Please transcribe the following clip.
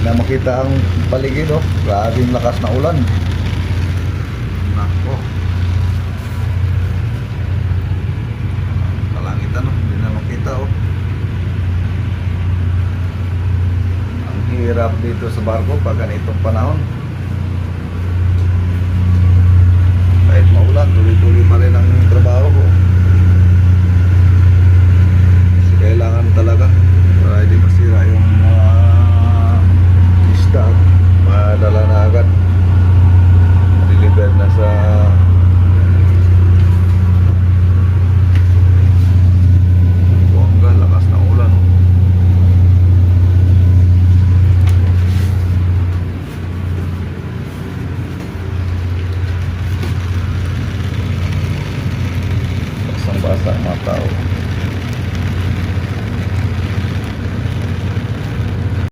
na makita ang paligid, oh. Grabe yung lakas na ulan. Nako. Kalangitan, oh. Hindi na makita, oh. Ang hirap dito sa barko pag ganitong panahon. Kahit maulan, tuloy-tuloy pa rin ang trabaho ko.